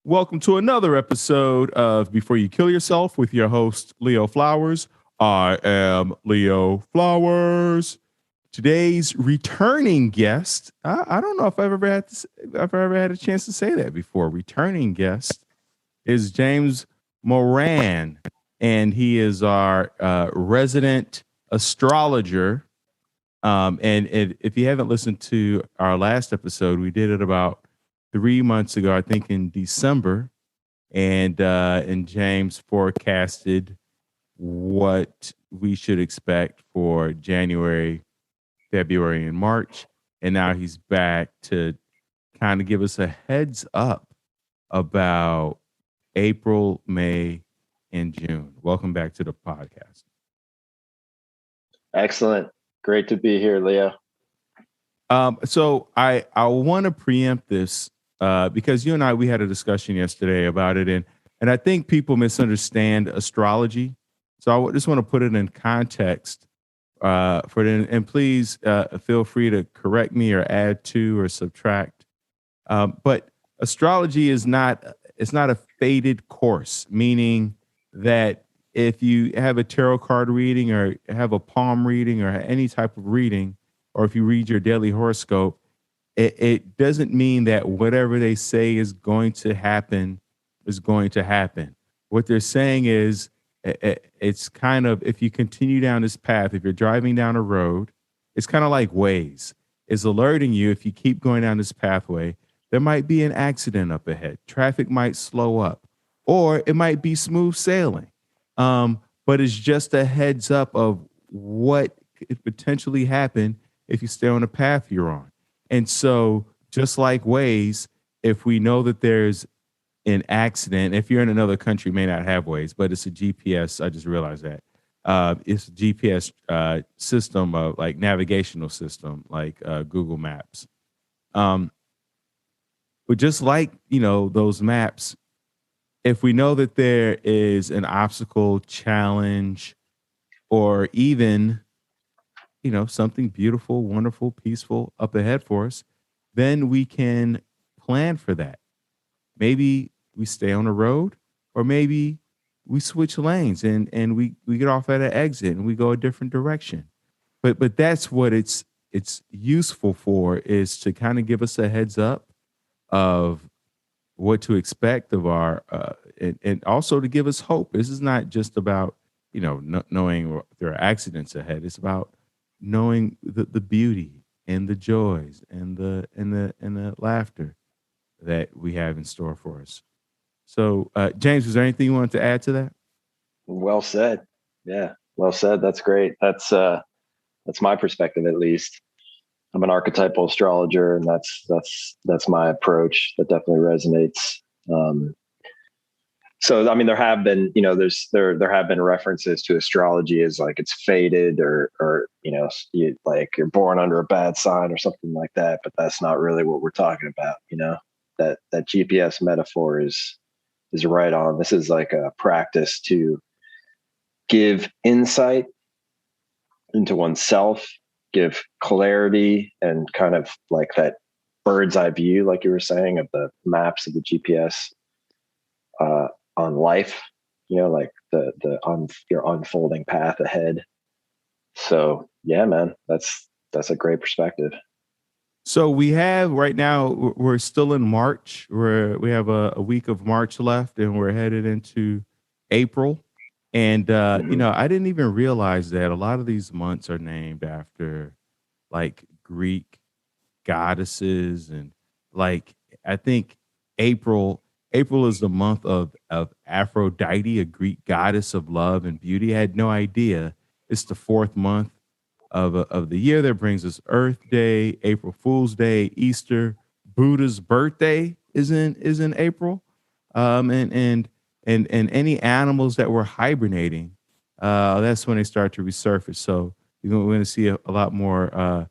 Welcome to another episode of Before You Kill Yourself with your host, Leo Flowers. I am Leo Flowers. Today's returning guest, I don't know if I've ever had a chance to say that before. Returning guest is James Moran, and he is our resident astrologer. And if you haven't listened to our last episode, we did it about 3 months ago, I think in December, and James forecasted what we should expect for January, February, and March. And now he's back to kind of give us a heads up about April, May, and June. Welcome back to the podcast. Excellent. Great to be here, Leo. So I want to preempt this because you and we had a discussion yesterday about it, and I think people misunderstand astrology. So I just want to put it in context for them, and please feel free to correct me or add to or subtract. But astrology is not a fated course, meaning that if you have a tarot card reading or have a palm reading or any type of reading, or if you read your daily horoscope, it doesn't mean that whatever they say is going to happen is going to happen. What they're saying is it's kind of, if you continue down this path, if you're driving down a road, it's kind of like Waze. It's alerting you if you keep going down this pathway, there might be an accident up ahead. Traffic might slow up, or it might be smooth sailing. But it's just a heads up of what could potentially happen if you stay on the path you're on. And so just like Waze, if we know that there's an accident, if you're in another country, you may not have Waze, but it's a GPS. I just realized that. It's a GPS system of like navigational system, like Google Maps. But just like, those maps, if we know that there is an obstacle, challenge, or even, something beautiful, wonderful, peaceful up ahead for us, then we can plan for that. Maybe we stay on the road, or maybe we switch lanes and we get off at an exit and we go a different direction. But that's what it's useful for, is to kind of give us a heads up of what to expect of our and also to give us hope. This is not just about knowing there are accidents ahead. It's about knowing the beauty and the joys and the laughter that we have in store for us. So James, is there anything you wanted to add to that? Well said. Yeah, well said. That's great. That's my perspective, at least. I'm an archetypal astrologer, and that's my approach. That definitely resonates. So, I mean, there have been, there have been references to astrology as like it's fated, or you're born under a bad sign or something like that. But that's not really what we're talking about. That GPS metaphor is right on. This is like a practice to give insight into oneself, give clarity, and kind of like that bird's eye view, like you were saying, of the maps of the GPS on life, like your unfolding path ahead. So yeah, man, that's a great perspective. So we have right now, we're still in March, where we have a week of March left, and we're headed into April. And, I didn't even realize that a lot of these months are named after like Greek goddesses. And like, I think April is the month of Aphrodite, a Greek goddess of love and beauty. I had no idea. It's the fourth month of the year. That brings us Earth Day, April Fool's Day, Easter. Buddha's birthday is in April. And any animals that were hibernating, that's when they start to resurface. So we're going to see a lot more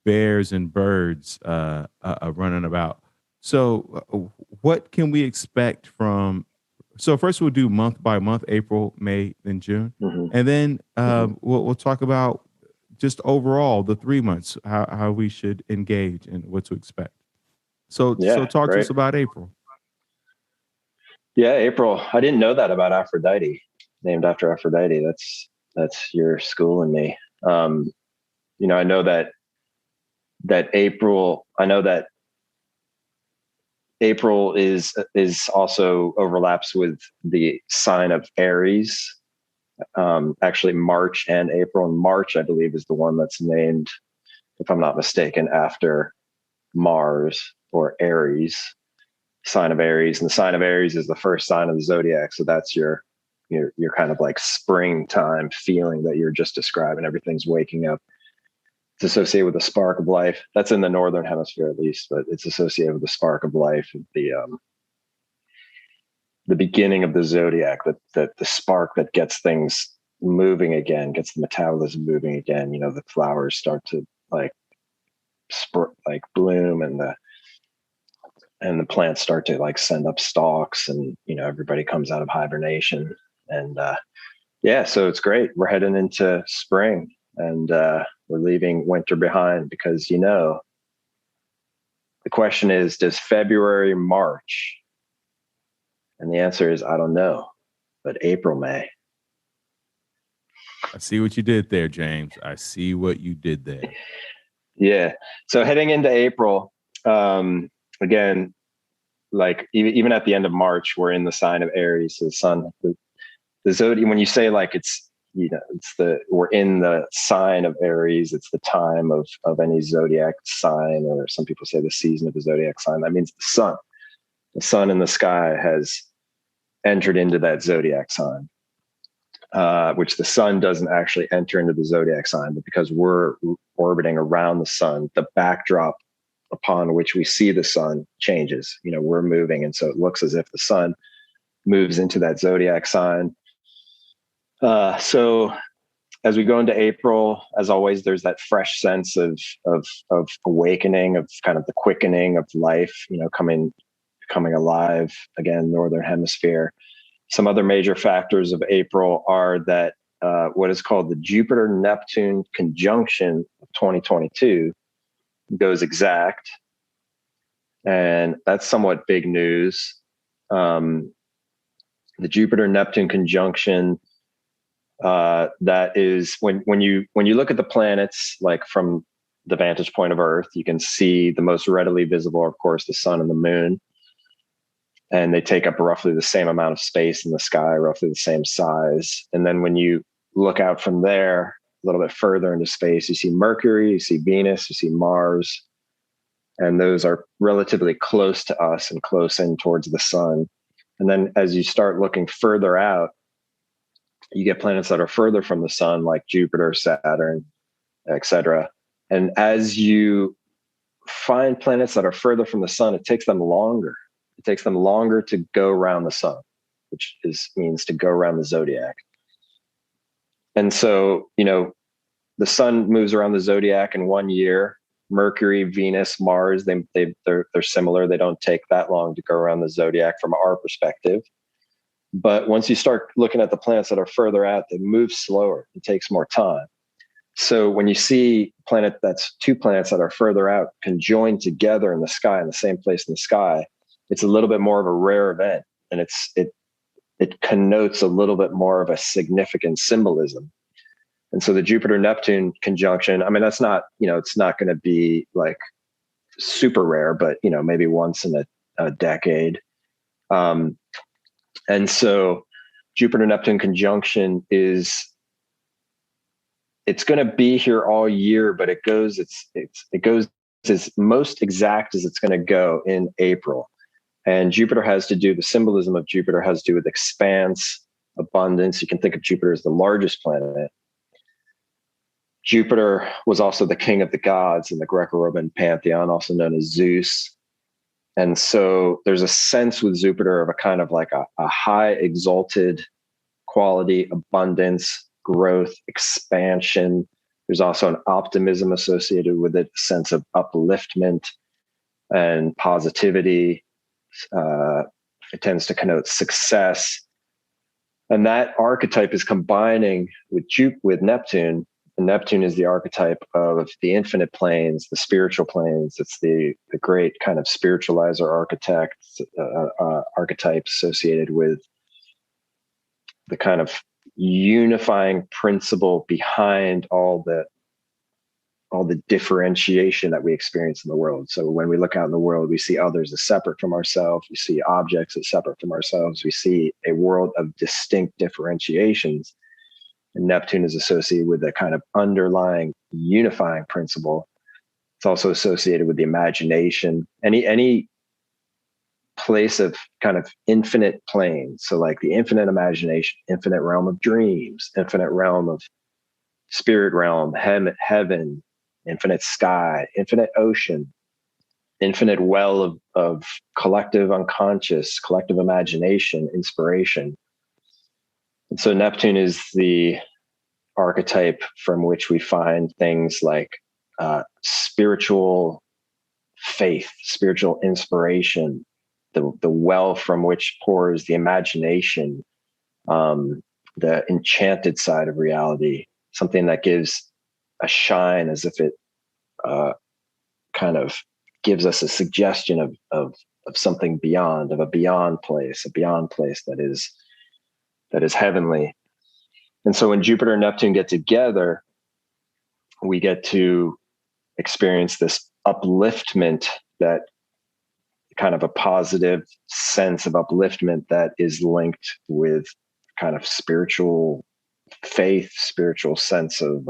bears and birds running about. So what can we expect from? So first we'll do month by month, April, May, then June, and then we'll talk about just overall the 3 months, how we should engage and what to expect. So talk to us about April. Yeah, April. I didn't know that about Aphrodite, named after Aphrodite. That's your school and me. Um, I know that April. I know that April is also overlaps with the sign of Aries. Actually, March and April. And March, I believe, is the one that's named, if I'm not mistaken, after Mars, or Aries, sign of Aries. And the sign of Aries is the first sign of the zodiac. So that's your kind of like springtime feeling that you're just describing. Everything's waking up. It's associated with the spark of life. That's in the northern hemisphere at least, but it's associated with the spark of life, the beginning of the zodiac, that the spark that gets things moving again, gets the metabolism moving again. The flowers start to like bloom, and the plants start to like send up stalks, and everybody comes out of hibernation. And yeah, so it's great. We're heading into spring, and we're leaving winter behind, because the question is, does February March? And the answer is, I don't know, but April may. I see what you did there, James. I see what you did there. Yeah. So heading into April, again, like even at the end of March, we're in the sign of Aries. So the sun, the zodiac, when you say like we're in the sign of Aries, it's the time of any zodiac sign, or some people say the season of the zodiac sign. That means the sun in the sky has entered into that zodiac sign, which the sun doesn't actually enter into the zodiac sign, but because we're orbiting around the sun, the backdrop upon which we see the sun changes. We're moving, and so it looks as if the sun moves into that zodiac sign. So as we go into April, as always, there's that fresh sense of awakening, of kind of the quickening of life, coming alive again, northern hemisphere. Some other major factors of April are that what is called the Jupiter-Neptune conjunction of 2022 goes exact, and that's somewhat big news. The Jupiter-Neptune conjunction, that is when you look at the planets, like from the vantage point of Earth, you can see the most readily visible, of course, the sun and the moon. And they take up roughly the same amount of space in the sky, roughly the same size. And then when you look out from there a little bit further into space, you see Mercury, you see Venus, you see Mars. And those are relatively close to us and close in towards the sun. And then as you start looking further out, you get planets that are further from the sun, like Jupiter, Saturn, etc. And as you find planets that are further from the sun, it takes them longer. It takes them longer to go around the sun, which means to go around the zodiac. And so, the sun moves around the zodiac in 1 year. Mercury, Venus, Mars, they're similar. They don't take that long to go around the zodiac from our perspective. But once you start looking at the planets that are further out, they move slower. It takes more time. So when you see two planets that are further out conjoined together in the sky, in the same place in the sky, it's a little bit more of a rare event, and it connotes a little bit more of a significant symbolism. And so the Jupiter-Neptune conjunction, I mean, that's not, it's not going to be like super rare, but, maybe once in a decade. And so Jupiter-Neptune conjunction it's going to be here all year, but it goes as most exact as it's going to go in April. And the symbolism of Jupiter has to do with expanse, abundance. You can think of Jupiter as the largest planet. Jupiter was also the king of the gods in the Greco-Roman pantheon, also known as Zeus. And so there's a sense with Jupiter of a kind of like a high exalted quality, abundance, growth, expansion. There's also an optimism associated with it, a sense of upliftment and positivity. It tends to connote success. And that archetype is combining with Neptune, And Neptune is the archetype of the infinite planes, the spiritual planes. It's the great kind of spiritualizer archetype associated with the kind of unifying principle behind all the differentiation that we experience in the world. So when we look out in the world, we see others as separate from ourselves. We see objects as separate from ourselves. We see a world of distinct differentiations. And Neptune is associated with a kind of underlying unifying principle. It's also associated with the imagination. Any place of kind of infinite planes. So like the infinite imagination, infinite realm of dreams, infinite realm of spirit realm, heaven, infinite sky, infinite ocean, infinite well of collective unconscious, collective imagination, inspiration. And so Neptune is the archetype from which we find things like spiritual faith, spiritual inspiration, the well from which pours the imagination, the enchanted side of reality, something that gives a shine as if it kind of gives us a suggestion of something beyond, of a beyond place that is heavenly. And so when Jupiter and Neptune get together, we get to experience this upliftment, that kind of a positive sense of upliftment that is linked with kind of spiritual faith, spiritual sense of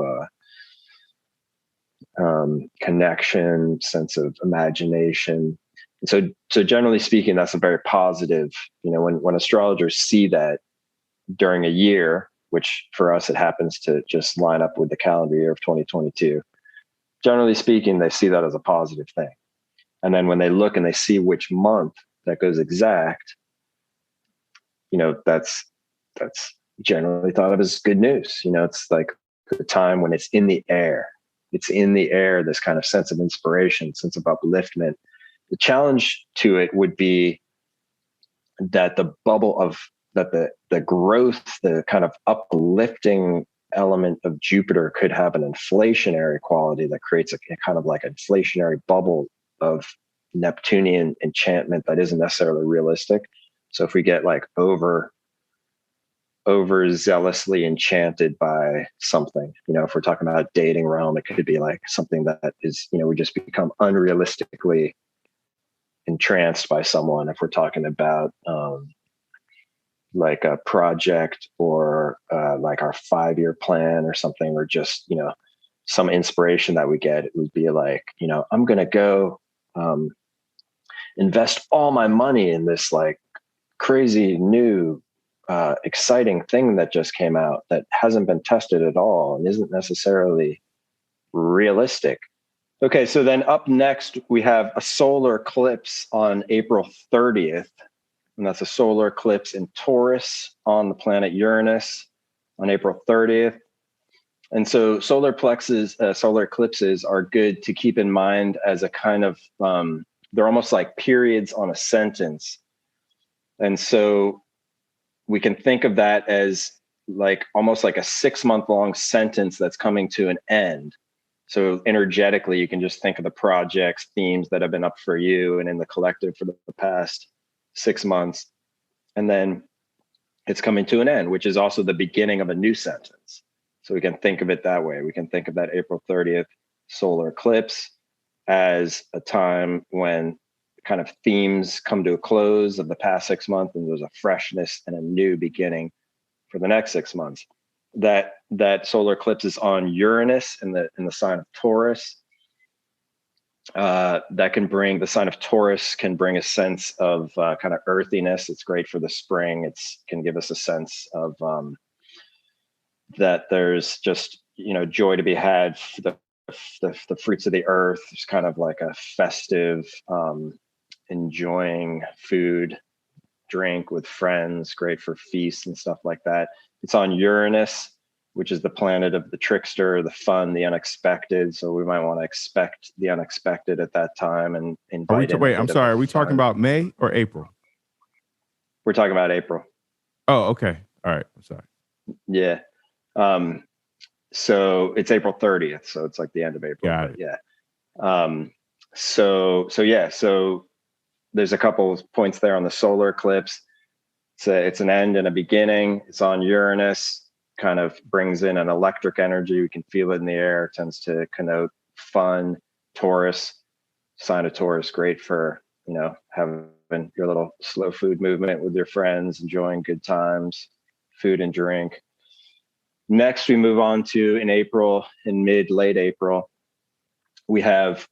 connection, sense of imagination. And so generally speaking, that's a very positive, when astrologers see that during a year, which for us, it happens to just line up with the calendar year of 2022. Generally speaking, they see that as a positive thing. And then when they look and they see which month that goes exact, that's generally thought of as good news. It's like the time when it's in the air. It's in the air, this kind of sense of inspiration, sense of upliftment. The challenge to it would be that the growth, the kind of uplifting element of Jupiter could have an inflationary quality that creates a kind of like inflationary bubble of Neptunian enchantment that isn't necessarily realistic. So if we get like overzealously enchanted by something, if we're talking about dating realm, it could be like something that is, we just become unrealistically entranced by someone. If we're talking about like a project or like our 5-year plan or something, or just, some inspiration that we get, it would be like, I'm going to go invest all my money in this like crazy new exciting thing that just came out that hasn't been tested at all and isn't necessarily realistic. Okay, so then up next, we have a solar eclipse on April 30th. And that's a solar eclipse in Taurus on the planet Uranus on April 30th. And so solar eclipses are good to keep in mind as a kind of, they're almost like periods on a sentence. And so we can think of that as like almost like a 6-month-long sentence that's coming to an end. So energetically, you can just think of the projects, themes that have been up for you and in the collective for the past 6 months. And then it's coming to an end, which is also the beginning of a new sentence. So we can think of it that way. We can think of that April 30th solar eclipse as a time when kind of themes come to a close of the past 6 months, and there's a freshness and a new beginning for the next 6 months. That solar eclipse is on Uranus in the sign of Taurus. That can bring, the sign of Taurus can bring a sense of kind of earthiness. It's great for the spring. It's can give us a sense of that there's just, joy to be had. The fruits of the earth. It's kind of like a festive, enjoying food, drink with friends, great for feasts and stuff like that. It's on Uranus, which is the planet of the trickster, the fun, the unexpected. So we might want to expect the unexpected at that time and invite. Wait, I'm sorry. Are we talking about May or April? We're talking about April. Oh, okay. All right. I'm sorry. Yeah. So it's April 30th. So it's like the end of April, Got but it. yeah. So there's a couple of points there on the solar eclipse. It's an end and a beginning. It's on Uranus, kind of brings in an electric energy. We can feel it in the air. It tends to connote fun. Taurus, sign of Taurus, great for, having your little slow food movement with your friends, enjoying good times, food and drink. Next, we move on to in April, in late April, we have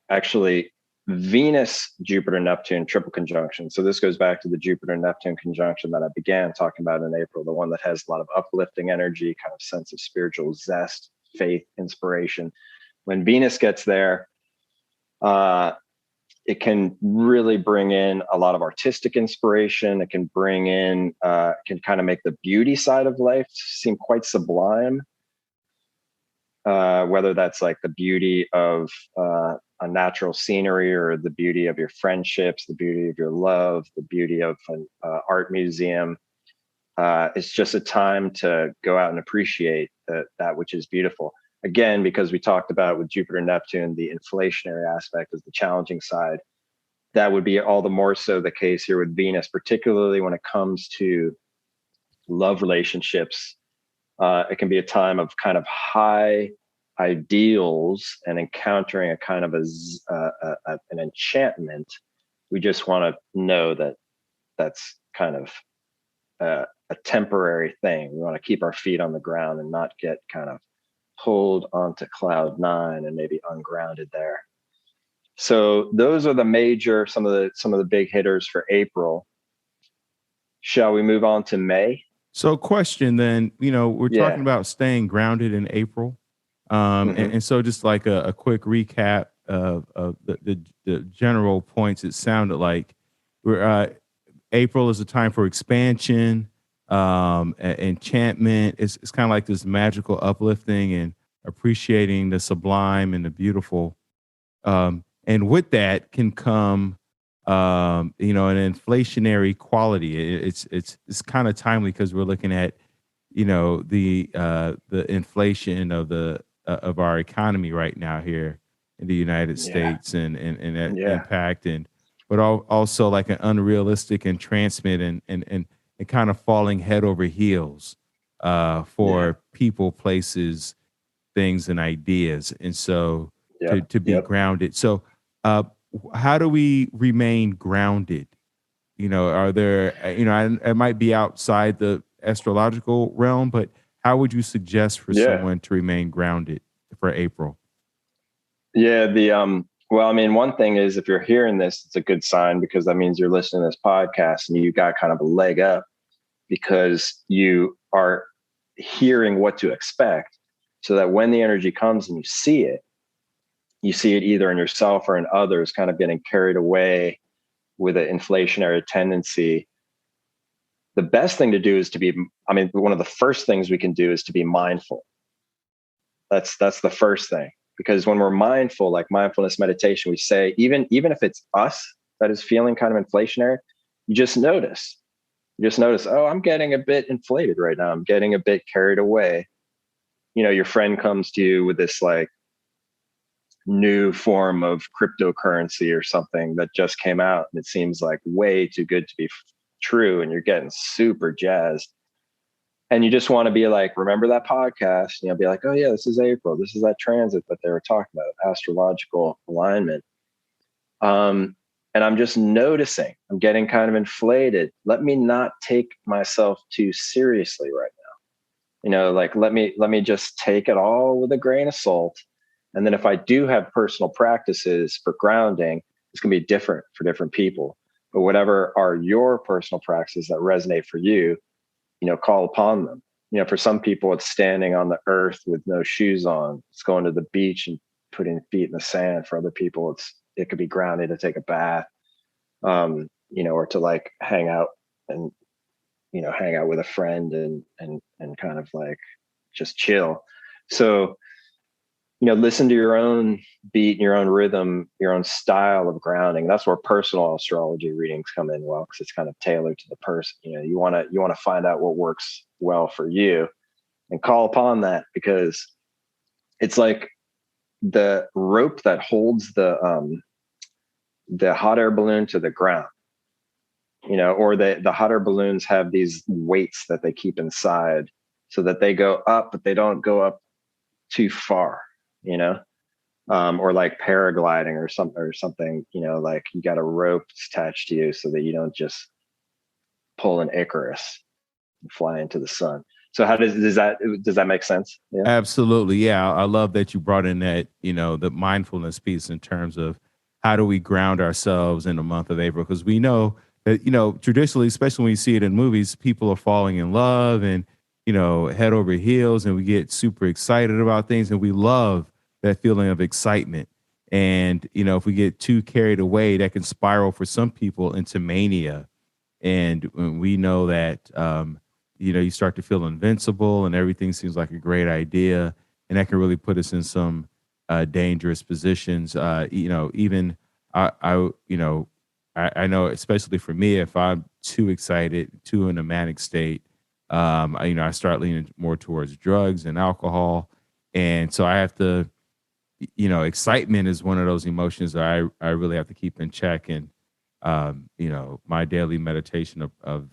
actually Venus, Jupiter, Neptune triple conjunction. So this goes back to the Jupiter Neptune conjunction that I began talking about in April, the one that has a lot of uplifting energy, kind of sense of spiritual zest, faith, inspiration. When Venus gets there, it can really bring in a lot of artistic inspiration. It can bring in, can kind of make the beauty side of life seem quite sublime. Whether that's like the beauty of a natural scenery, or the beauty of your friendships, the beauty of your love, the beauty of an art museum. It's just a time to go out and appreciate that which is beautiful. Again, because we talked about with Jupiter and Neptune, the inflationary aspect is the challenging side. That would be all the more so the case here with Venus, particularly when it comes to love relationships. It can be a time of kind of high ideals and encountering a kind of an enchantment. We just want to know that that's kind of a temporary thing. We want to keep our feet on the ground and not get kind of pulled onto cloud nine and maybe ungrounded there. So those are some of the big hitters for April. Shall we move on to May? So, question then, we're talking Yeah. about staying grounded in April. And so just like a quick recap of the general points, it sounded like April is a time for expansion, enchantment. It's kind of like this magical uplifting and appreciating the sublime and the beautiful. And with that can come, an inflationary quality. It's kind of timely because we're looking at, the inflation of our economy right now here in the United States, and that impact, but also like an unrealistic entrancement and kind of falling head over heels for people, places, things, and ideas. And so to be grounded. So how do we remain grounded? Are there, it might be outside the astrological realm, but how would you suggest for someone to remain grounded for April? Yeah, well, I mean, one thing is, if you're hearing this, it's a good sign, because that means you're listening to this podcast and you got kind of a leg up because you are hearing what to expect, so that when the energy comes and you see it either in yourself or in others, kind of getting carried away with an inflationary tendency. The best thing to do is one of the first things we can do is to be mindful. That's the first thing, because when we're mindful, like mindfulness meditation, we say, even if it's us that is feeling kind of inflationary, you just notice, oh, I'm getting a bit inflated right now. I'm getting a bit carried away. Your friend comes to you with this like new form of cryptocurrency or something that just came out, and it seems like way too good to be true, and you're getting super jazzed, and you just want to be like, remember that podcast, be like, oh yeah, this is April, this is that transit that they were talking about, astrological alignment. And I'm just noticing I'm getting kind of inflated. Let me not take myself too seriously right now. Like, let me just take it all with a grain of salt. And then if I do have personal practices for grounding, it's going to be different for different people. But whatever are your personal practices that resonate for you, call upon them. For some people, it's standing on the earth with no shoes on. It's going to the beach and putting feet in the sand. For other people, it could be grounding to take a bath, or to like hang out with a friend and kind of like just chill. So, listen to your own beat and your own rhythm, your own style of grounding. That's where personal astrology readings come in well, because it's kind of tailored to the person. You want to find out what works well for you. and call upon that, because it's like the rope that holds the hot air balloon to the ground, or the hot air balloons have these weights that they keep inside so that they go up, but they don't go up too far, or like paragliding or something, like you got a rope attached to you so that you don't just pull an Icarus and fly into the sun. So how does that make sense? Yeah. Absolutely. Yeah. I love that you brought in that, the mindfulness piece in terms of how do we ground ourselves in the month of April? Because we know that, traditionally, especially when you see it in movies, people are falling in love and, head over heels, and we get super excited about things, and we love that feeling of excitement. And, if we get too carried away, that can spiral for some people into mania. And we know that, you start to feel invincible and everything seems like a great idea. And that can really put us in some dangerous positions. Even I know, especially for me, if I'm too excited, too in a manic state, I start leaning more towards drugs and alcohol. And so I have to, excitement is one of those emotions that I really have to keep in check. And, my daily meditation of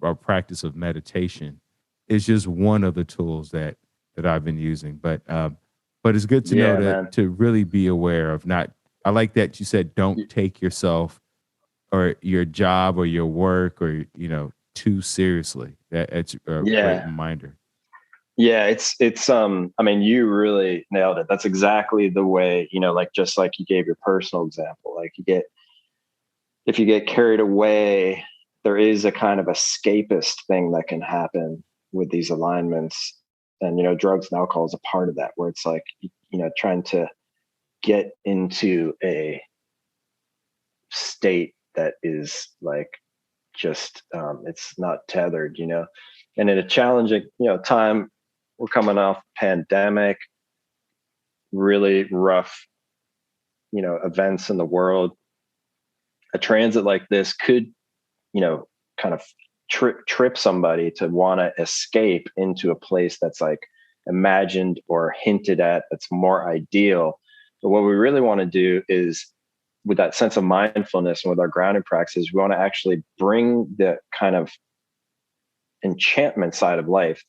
our practice of meditation is just one of the tools that I've been using. But it's good to know Yeah, man. to really be aware of not. I like that you said don't take yourself or your job or your work or too seriously. That's a great Yeah. reminder. Yeah, it's I mean, you really nailed it. That's exactly the way, like just like you gave your personal example. Like if you get carried away, there is a kind of escapist thing that can happen with these alignments. And drugs and alcohol is a part of that, where it's like, trying to get into a state that is like just it's not tethered, and in a challenging time, we're coming off pandemic, really rough events in the world. A transit like this could kind of trip somebody to want to escape into a place that's like imagined or hinted at, that's more ideal. But what we really want to do is, with that sense of mindfulness and with our grounding practices, we want to actually bring the kind of enchantment side of life.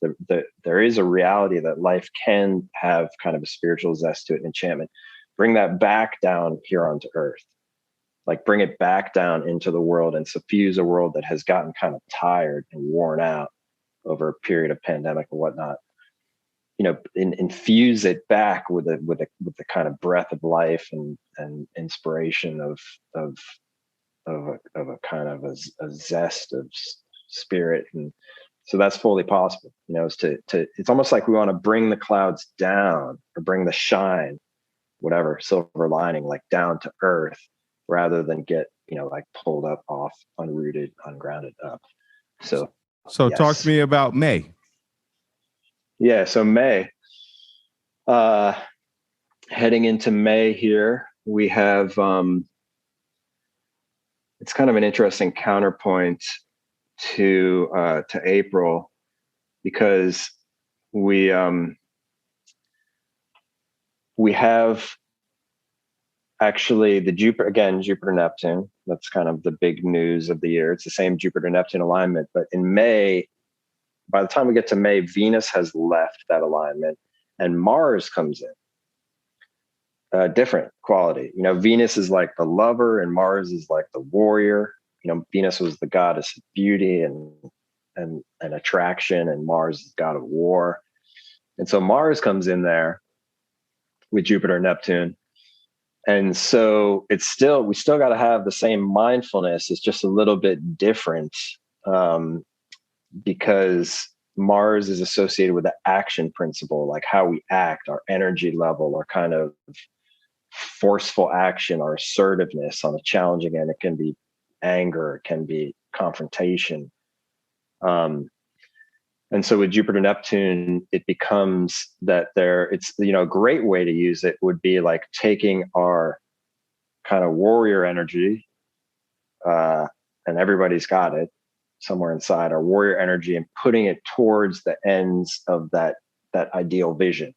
There is a reality that life can have kind of a spiritual zest to it, enchantment. Bring that back down here onto earth, like bring it back down into the world and suffuse a world that has gotten kind of tired and worn out over a period of pandemic and whatnot. Infuse it back with the kind of breath of life and inspiration of a kind of a zest of spirit. And so that's fully possible, is to it's almost like we want to bring the clouds down or bring the shine, whatever silver lining, like down to earth, rather than get like pulled up off, unrooted, ungrounded up. So So talk to yes. me about May. Yeah, so May, uh heading into May here, we have it's kind of an interesting counterpoint to April, because we we have actually the Jupiter Neptune. That's kind of the big news of the year. It's the same Jupiter Neptune alignment, but in May, by the time we get to May, Venus has left that alignment and Mars comes in. Different quality. Venus is like the lover and Mars is like the warrior. Venus was the goddess of beauty and attraction, and Mars is god of war. And so Mars comes in there with Jupiter and Neptune. And so we still got to have the same mindfulness. It's just a little bit different, because Mars is associated with the action principle, like how we act, our energy level, our kind of forceful action, our assertiveness on a challenging end. It can be anger, it can be confrontation. And so with Jupiter Neptune, it becomes that it's, a great way to use it would be like taking our kind of warrior energy, and everybody's got it somewhere inside, our warrior energy, and putting it towards the ends of that that ideal vision,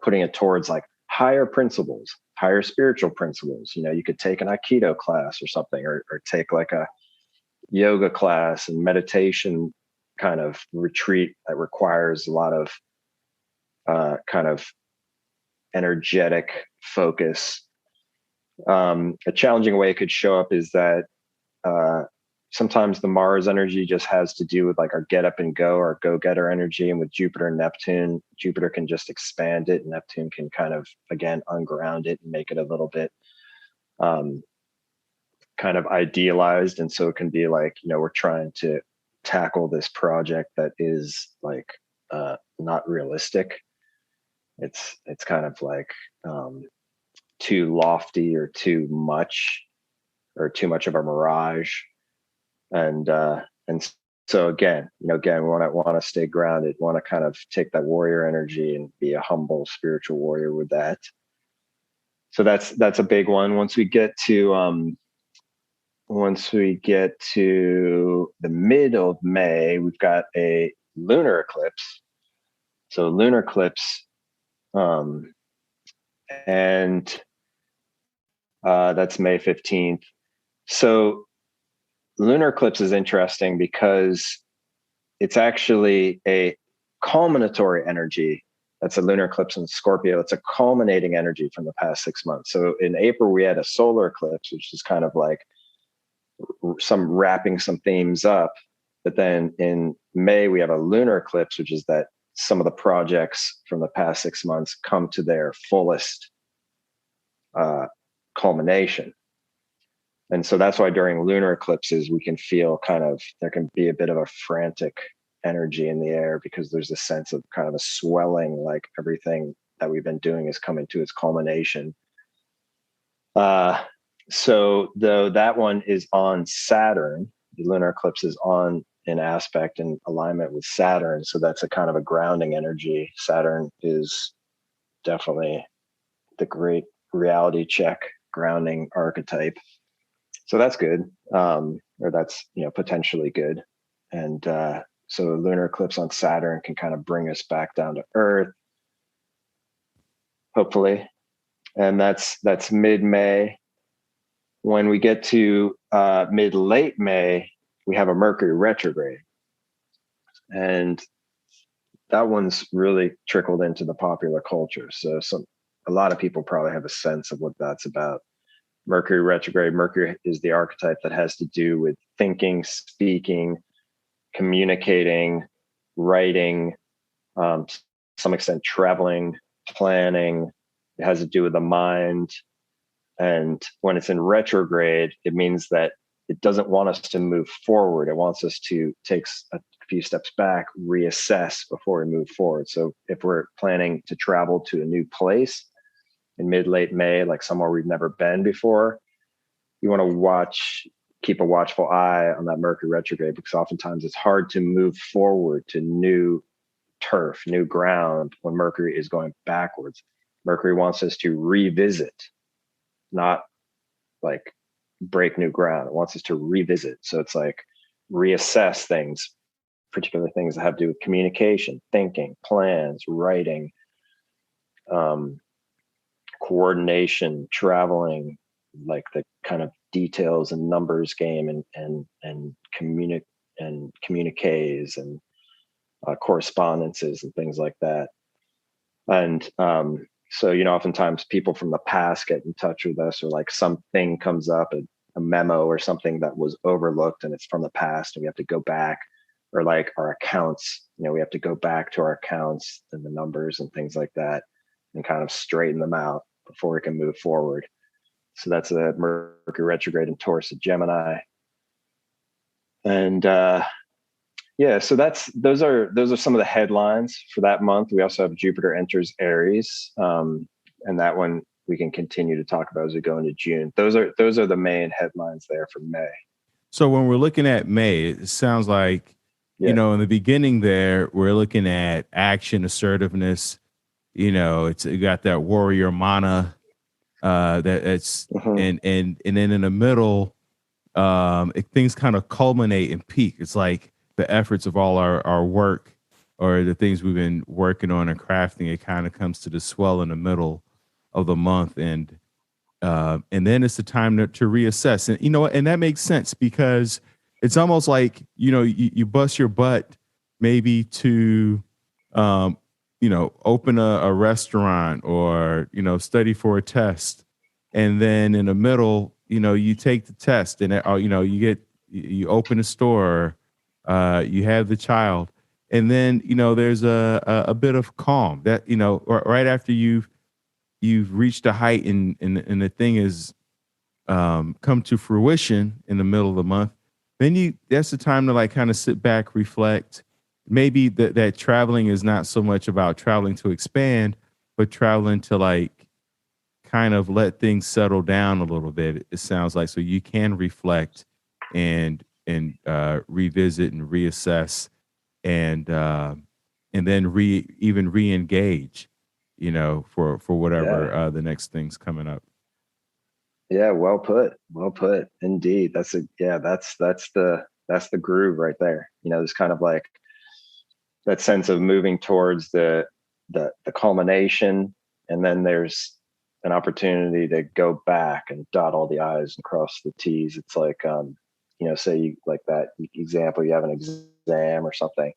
putting it towards like higher principles, higher spiritual principles. You could take an Aikido class or something, or take like a yoga class and meditation kind of retreat that requires a lot of kind of energetic focus. A challenging way it could show up is that sometimes the Mars energy just has to do with like our get up and go, our go-getter energy. And with Jupiter and Neptune, Jupiter can just expand it, and Neptune can kind of, again, unground it and make it a little bit kind of idealized. And so it can be like, we're trying to tackle this project that is like not realistic. It's kind of like too lofty or too much of a mirage. And so again, we want to stay grounded, want to kind of take that warrior energy and be a humble spiritual warrior with that. So that's a big one. Once we get to the middle of May, we've got a lunar eclipse. So lunar eclipse, and that's May 15th. So lunar eclipse is interesting because it's actually a culminatory energy. That's a lunar eclipse in Scorpio. It's a culminating energy from the past 6 months. So in April, we had a solar eclipse, which is kind of like wrapping some themes up. But then in May, we have a lunar eclipse, which is that some of the projects from the past 6 months come to their fullest culmination. And so that's why during lunar eclipses, we can feel there can be a bit of a frantic energy in the air, because there's a sense of kind of a swelling, like everything that we've been doing is coming to its culmination. So though that one is on Saturn, the lunar eclipse is on an aspect in alignment with Saturn. So that's a kind of a grounding energy. Saturn is definitely the great reality check grounding archetype. So that's good, or that's potentially good. And so a lunar eclipse on Saturn can kind of bring us back down to Earth, hopefully. And that's mid-May. When we get to mid-late May, we have a Mercury retrograde, and that one's really trickled into the popular culture. So a lot of people probably have a sense of what that's about. Mercury retrograde. Mercury is the archetype that has to do with thinking, speaking, communicating, writing, to some extent traveling, planning. It has to do with the mind. And when it's in retrograde, it means that it doesn't want us to move forward. It wants us to take a few steps back, reassess before we move forward. So if we're planning to travel to a new place in mid-late May, like somewhere we've never been before, you want to keep a watchful eye on that Mercury retrograde, because oftentimes it's hard to move forward to new turf, new ground, when Mercury is going backwards. Mercury wants us to revisit, not like break new ground. It wants us to revisit. So it's like reassess things, particular things that have to do with communication, thinking, plans, writing, coordination, traveling, like the kind of details and numbers game, and communiques and correspondences and things like that. And so oftentimes people from the past get in touch with us, or like something comes up, a memo or something that was overlooked, and it's from the past, and we have to go back. Or like our accounts, we have to go back to our accounts and the numbers and things like that, and kind of straighten them out before we can move forward. So that's a Mercury retrograde in Taurus and Gemini. And so those are some of the headlines for that month. We also have Jupiter enters Aries, and that one we can continue to talk about as we go into June. Those are the main headlines there for May. So when we're looking at May, it sounds like, in the beginning there, we're looking at action, assertiveness. You got that warrior mana, that's and then in the middle, things kind of culminate and peak. It's like the efforts of all our work or the things we've been working on and crafting, it kind of comes to the swell in the middle of the month, and then it's the time to reassess. And and that makes sense because it's almost like you bust your butt maybe to open a restaurant or study for a test, and then in the middle you take the test and you open a store, you have the child, and then there's a bit of calm that right after you've reached a height, and the thing is come to fruition in the middle of the month. Then that's the time to like kind of sit back, reflect. Maybe that traveling is not so much about traveling to expand, but traveling to like kind of let things settle down a little bit. It sounds like, so you can reflect and revisit and reassess, and then even re-engage, for whatever Yeah. the next thing's coming up. Yeah, well put. Well put. Indeed. That's the groove right there. There's kind of like that sense of moving towards the culmination, and then there's an opportunity to go back and dot all the I's and cross the T's. It's like say you like that example, you have an exam or something.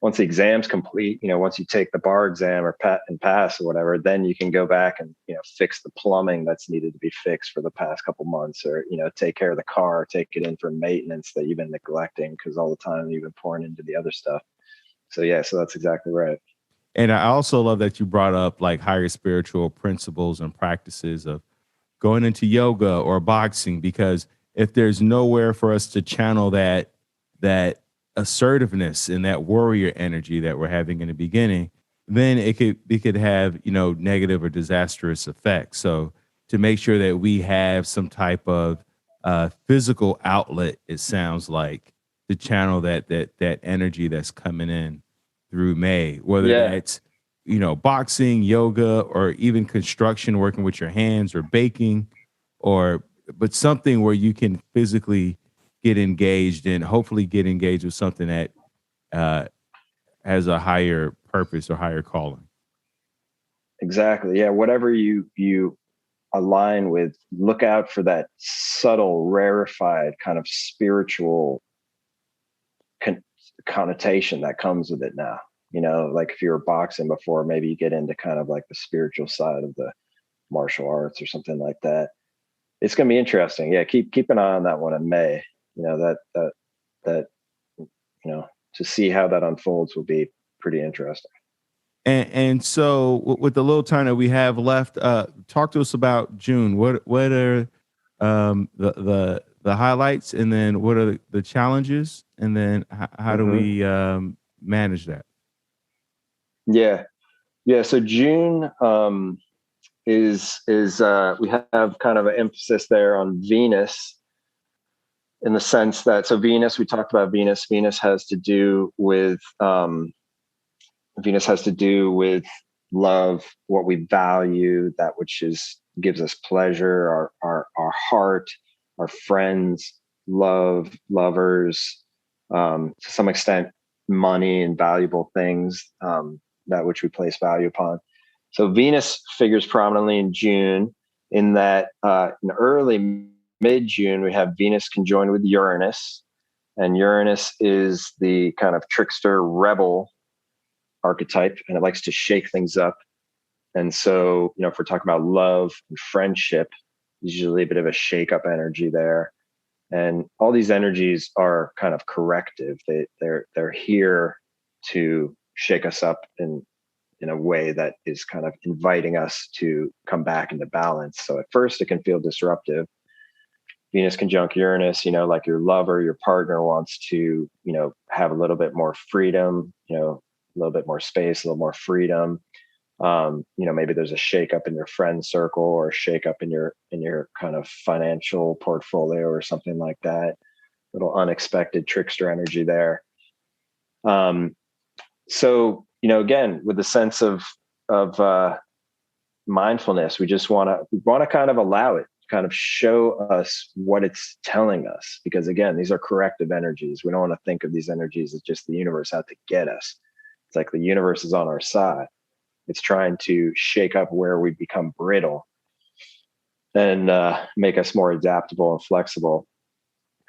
Once the exam's complete, once you take the bar exam or pass or whatever, then you can go back and fix the plumbing that's needed to be fixed for the past couple months, or take care of the car, take it in for maintenance that you've been neglecting because all the time you've been pouring into the other stuff. So yeah, so that's exactly right. And I also love that you brought up like higher spiritual principles and practices of going into yoga or boxing, because if there's nowhere for us to channel that assertiveness and that warrior energy that we're having in the beginning, then it could have negative or disastrous effects. So to make sure that we have some type of physical outlet, it sounds like, to channel that energy that's coming in through May, whether Yeah, that's boxing, yoga, or even construction, working with your hands, or baking, or but something where you can physically get engaged, and hopefully get engaged with something that uh, has a higher purpose or higher calling. exactly. Yeah, whatever you align with, look out for that subtle, rarefied kind of spiritual con- connotation that comes with it now. Like if you were boxing before, maybe you get into kind of like the spiritual side of the martial arts or something like that. It's going to be interesting. Yeah, keep an eye on that one in May. That to see how that unfolds will be pretty interesting. And so with the little time that we have left, talk to us about June. What are the highlights, and then what are the challenges, and then how do Hmm. we manage that? Yeah, yeah. So June is we have kind of an emphasis there on Venus, in the sense that, so Venus, we talked about Venus. Venus has to do with love, what we value, that which gives us pleasure, our heart, our friends, lovers, to some extent, money and valuable things, that which we place value upon. So Venus figures prominently in June, in that in early mid June, we have Venus conjoined with Uranus. And Uranus is the kind of trickster rebel archetype, and it likes to shake things up. And so, if we're talking about love and friendship, usually a bit of a shake up energy there. And all these energies are kind of corrective. They're here to shake us up in a way that is kind of inviting us to come back into balance. So at first it can feel disruptive. Venus conjunct Uranus, like your lover, your partner wants to, have a little bit more freedom, a little bit more space, a little more freedom. Maybe there's a shakeup in your friend circle, or a shakeup in your kind of financial portfolio or something like that. Little unexpected trickster energy there. So again, with the sense of mindfulness, we want to kind of allow it, kind of show us what it's telling us, because again, these are corrective energies. We don't want to think of these energies as just the universe out to get us. It's like the universe is on our side. It's trying to shake up where we become brittle and make us more adaptable and flexible.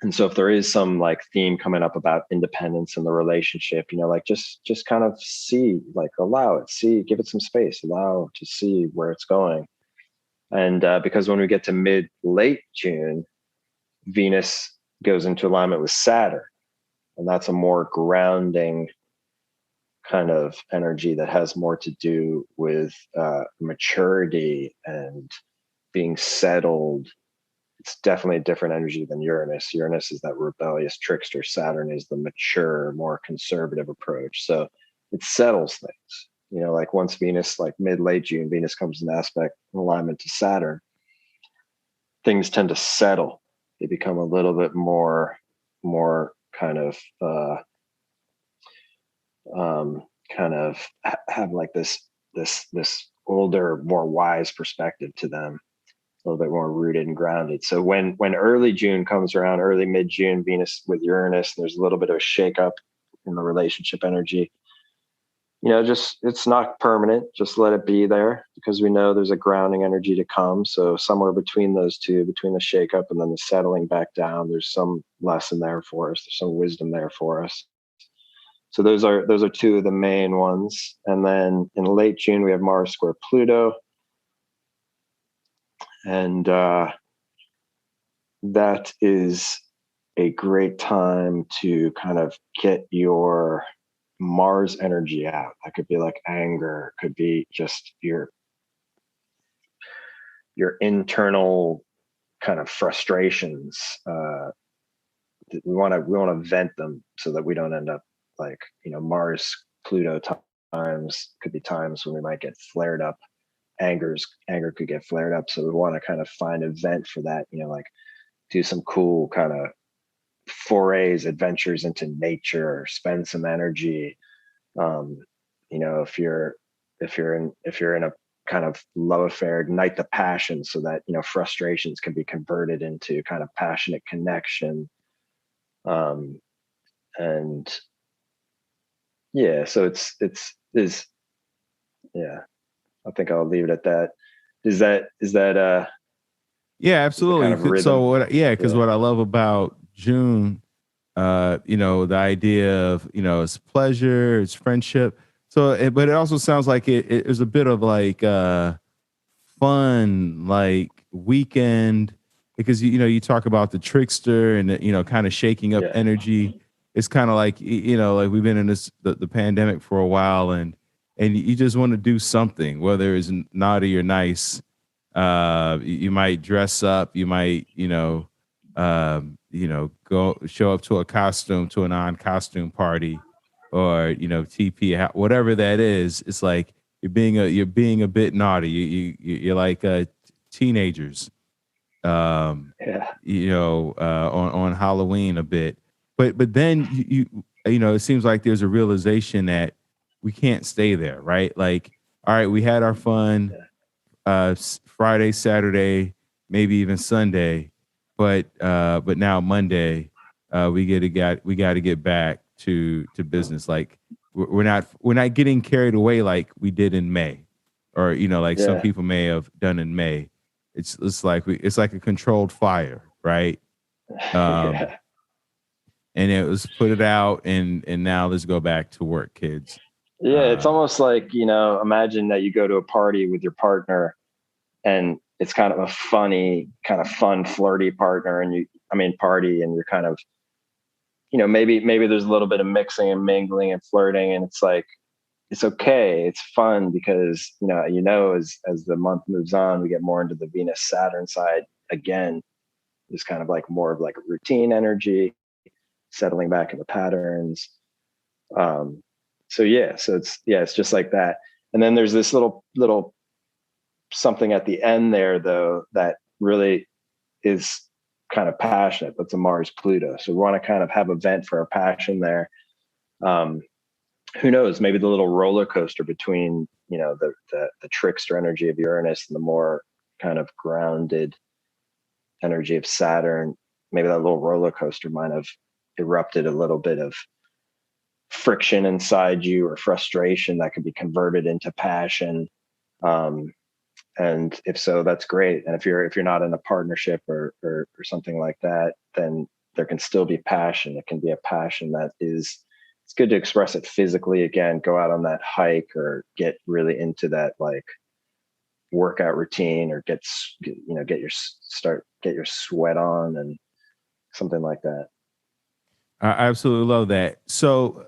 And so if there is some like theme coming up about independence in the relationship, like just kind of see, like allow it, see, give it some space, allow to see where it's going. And because when we get to late June, Venus goes into alignment with Saturn, and that's a more grounding kind of energy that has more to do with maturity and being settled. It's definitely a different energy than Uranus. Uranus is that rebellious trickster. Saturn is the mature, more conservative approach. So it settles things. Like once Venus, like late June, Venus comes in aspect in alignment to Saturn, things tend to settle. They become a little bit more kind of have like this older, more wise perspective to them, a little bit more rooted and grounded. So when early June comes around, early mid-June, Venus with Uranus, there's a little bit of a shakeup in the relationship energy. Just it's not permanent. Just let it be there, because we know there's a grounding energy to come. So somewhere between those two, between the shakeup and then the settling back down, there's some lesson there for us. There's some wisdom there for us. So those are two of the main ones. And then in late June, we have Mars square Pluto. And that is a great time to kind of get your Mars energy out. That could be like anger, could be just your internal kind of frustrations. We want to vent them so that we don't end up like, Mars Pluto times could be times when we might get flared up. Anger could get flared up. So we want to kind of find a vent for that, like do some cool kind of forays, adventures into nature, spend some energy. If you're in a kind of love affair, ignite the passion so that, frustrations can be converted into kind of passionate connection. And yeah, so it's yeah, I think I'll leave it at that. Is that Yeah, kind of absolutely. rhythm? So because what I love about June, the idea of, it's pleasure, it's friendship. So, but it also sounds like it is a bit of like fun, like weekend, because you talk about the trickster and kind of shaking up Yeah. energy. It's kind of like like we've been in the pandemic for a while, and you just want to do something, whether it's naughty or nice. You might dress up, you might go show up to a non-costume party, or TP, whatever that is. It's like you're being a bit naughty. You're like teenagers, Yeah. on Halloween a bit. But then it seems like there's a realization that we can't stay there, right? Like, all right, we had our fun Friday, Saturday, maybe even Sunday, but now Monday, we got to get back to business. Like we're not getting carried away like we did in May, or like some Yeah. people may have done in May. It's like it's like a controlled fire, right? Um, Yeah. and it was put it out, and now let's go back to work, kids. Yeah. It's almost like, imagine that you go to a party with your partner, and it's kind of a funny, kind of fun, flirty partner, and party, and you're kind of, maybe there's a little bit of mixing and mingling and flirting, and it's like, it's okay, it's fun, because as the month moves on, we get more into the Venus Saturn side again. It's kind of like more of like a routine energy, settling back into patterns. It's just like that. And then there's this little something at the end there, though, that really is kind of passionate. That's a Mars Pluto. So we want to kind of have a vent for our passion there. Who knows? Maybe the little roller coaster between the trickster energy of Uranus and the more kind of grounded energy of Saturn. Maybe that little roller coaster might have erupted a little bit of friction inside you or frustration that could be converted into passion. And if so, that's great. And if you're not in a partnership or something like that, then there can still be passion. It can be a passion that is, it's good to express it physically. Again, go out on that hike or get really into that like workout routine, or get your sweat on and something like that. I absolutely love that. So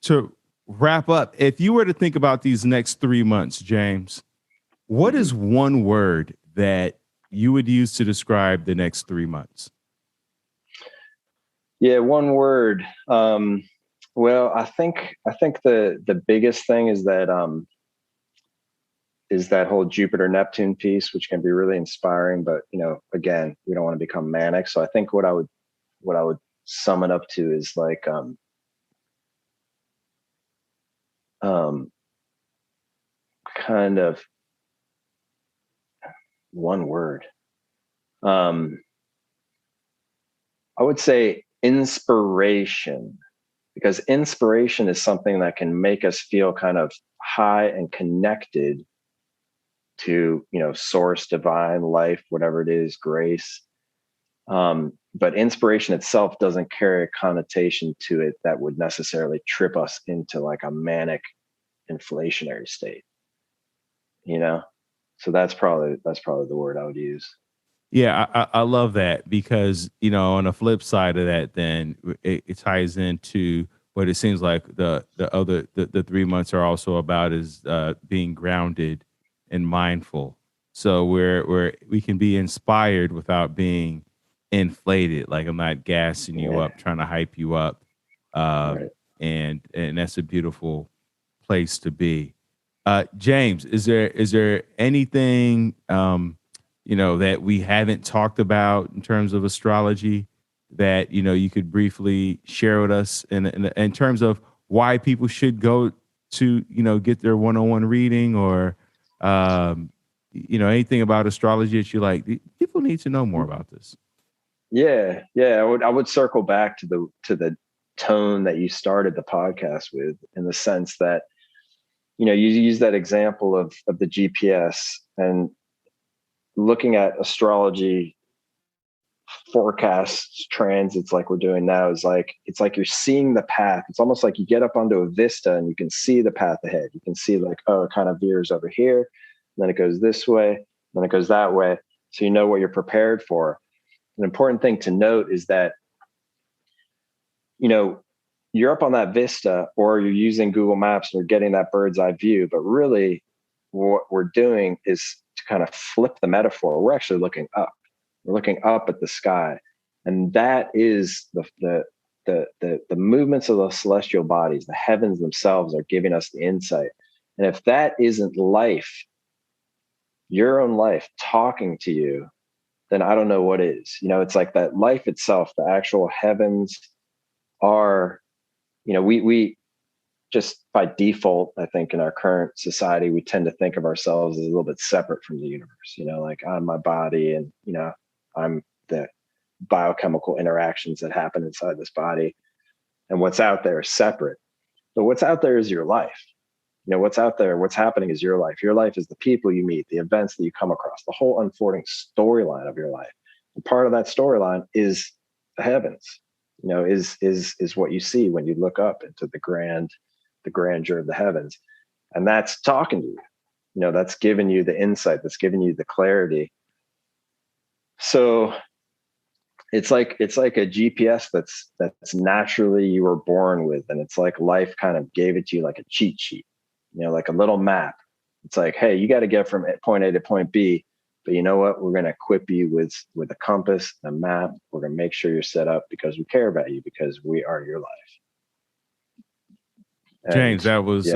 to wrap up, if you were to think about these next 3 months, James, what is one word that you would use to describe the next 3 months? Yeah, one word. Well, I think the biggest thing is that whole Jupiter Neptune piece, which can be really inspiring. But again, we don't want to become manic. So I think what I would sum it up to is like kind of one word. I would say inspiration, because inspiration is something that can make us feel kind of high and connected to, source, divine, life, whatever it is, grace. But inspiration itself doesn't carry a connotation to it that would necessarily trip us into like a manic inflationary state, So that's probably the word I would use. Yeah, I love that, because, on the flip side of that, then it ties into what it seems like the 3 months are also about is being grounded and mindful. So we can be inspired without being inflated. Like, I'm not gassing you up, trying to hype you up. Right. And that's a beautiful place to be. James, is there anything that we haven't talked about in terms of astrology that you could briefly share with us in terms of why people should go to get their one-on-one reading, or anything about astrology that you like? People need to know more about this. Yeah. I would circle back to the tone that you started the podcast with, in the sense that you use that example of the GPS, and looking at astrology forecasts, transits like we're doing now, is like, it's like you're seeing the path. It's almost like you get up onto a vista and you can see the path ahead. You can see like, oh, it kind of veers over here, and then it goes this way, then it goes that way. So you know what you're prepared for. An important thing to note is that, you're up on that vista, or you're using Google Maps and you're getting that bird's eye view. But really what we're doing is to kind of flip the metaphor. We're actually looking up. We're looking up at the sky. And that is the movements of the celestial bodies. The heavens themselves are giving us the insight. And if that isn't life, your own life talking to you, then I don't know what is. It's like that life itself, the actual heavens are, we just by default, I think in our current society, we tend to think of ourselves as a little bit separate from the universe, like I'm my body, and, I'm the biochemical interactions that happen inside this body, and what's out there is separate. But what's out there is your life. What's out there, what's happening is your life. Your life is the people you meet, the events that you come across, the whole unfolding storyline of your life. And part of that storyline is the heavens, is what you see when you look up into the grandeur of the heavens. And that's talking to you, that's giving you the insight, that's giving you the clarity. So it's like a GPS that's naturally you were born with. And it's like life kind of gave it to you like a cheat sheet, like a little map. It's like, hey, you got to get from point A to point B. But you know what? We're going to equip you with a compass, a map. We're going to make sure you're set up because we care about you, because we are your life. And James, that was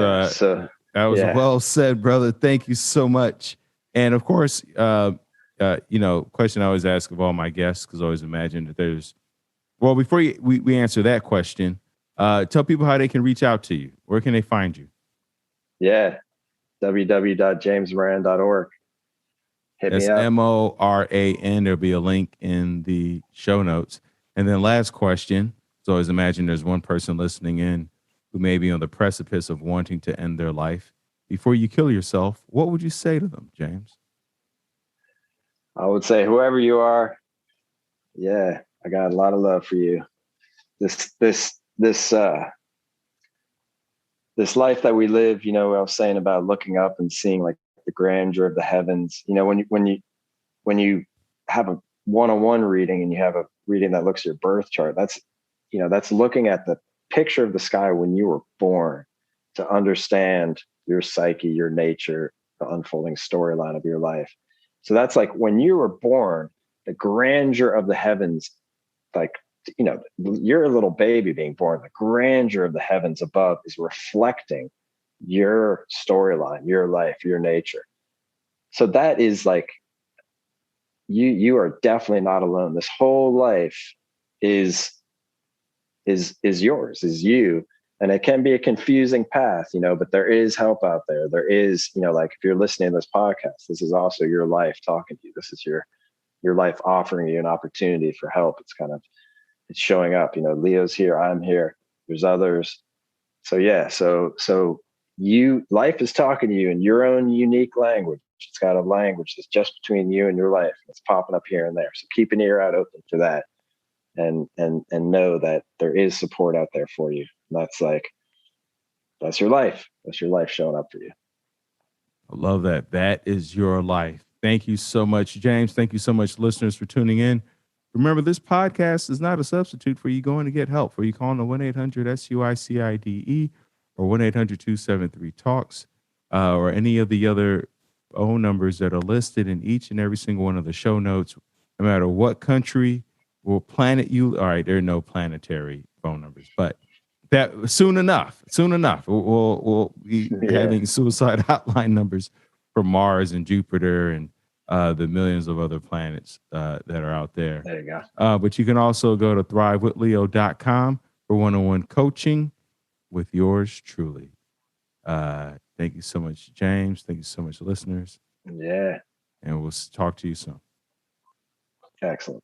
well said, brother. Thank you so much. And of course, question I always ask of all my guests, because I always imagine that before we answer that question, tell people how they can reach out to you. Where can they find you? Yeah. www.jamesmoran.org. Hit me up. Moran. There'll be a link in the show notes. And then last question. So always imagine there's one person listening in who may be on the precipice of wanting to end their life. Before you kill yourself, what would you say to them, James? I would say, whoever you are, yeah, I got a lot of love for you. This life that we live, I was saying about looking up and seeing like the grandeur of the heavens. When you have a one-on-one reading and you have a reading that looks at your birth chart, that's looking at the picture of the sky when you were born to understand your psyche, your nature, the unfolding storyline of your life. So that's like when you were born, the grandeur of the heavens, like, you're a little baby being born, the grandeur of the heavens above is reflecting your storyline, your life, your nature. So that is like, you are definitely not alone. This whole life is yours, is you. And it can be a confusing path, but there is help out there. There is, like if you're listening to this podcast, this is also your life talking to you. This is your life offering you an opportunity for help. It's showing up, Leo's here, I'm here, there's others. So yeah, so life is talking to you in your own unique language. It's got a language that's just between you and your life. It's popping up here and there. So keep an ear out open for that, and know that there is support out there for you. And that's your life. That's your life showing up for you. I love that. That is your life. Thank you so much, James. Thank you so much, listeners, for tuning in. Remember, this podcast is not a substitute for you going to get help. For you calling the 1-800-SUICIDE or 1-800-273-TALKS or any of the other phone numbers that are listed in each and every single one of the show notes. No matter what country or planet you, all right, there are no planetary phone numbers, but that soon enough, we'll be having suicide hotline numbers for Mars and Jupiter and the millions of other planets that are out there. There you go. But you can also go to thrivewithleo.com for one-on-one coaching with yours truly. Thank you so much, James. Thank you so much, listeners. Yeah. And we'll talk to you soon. Excellent.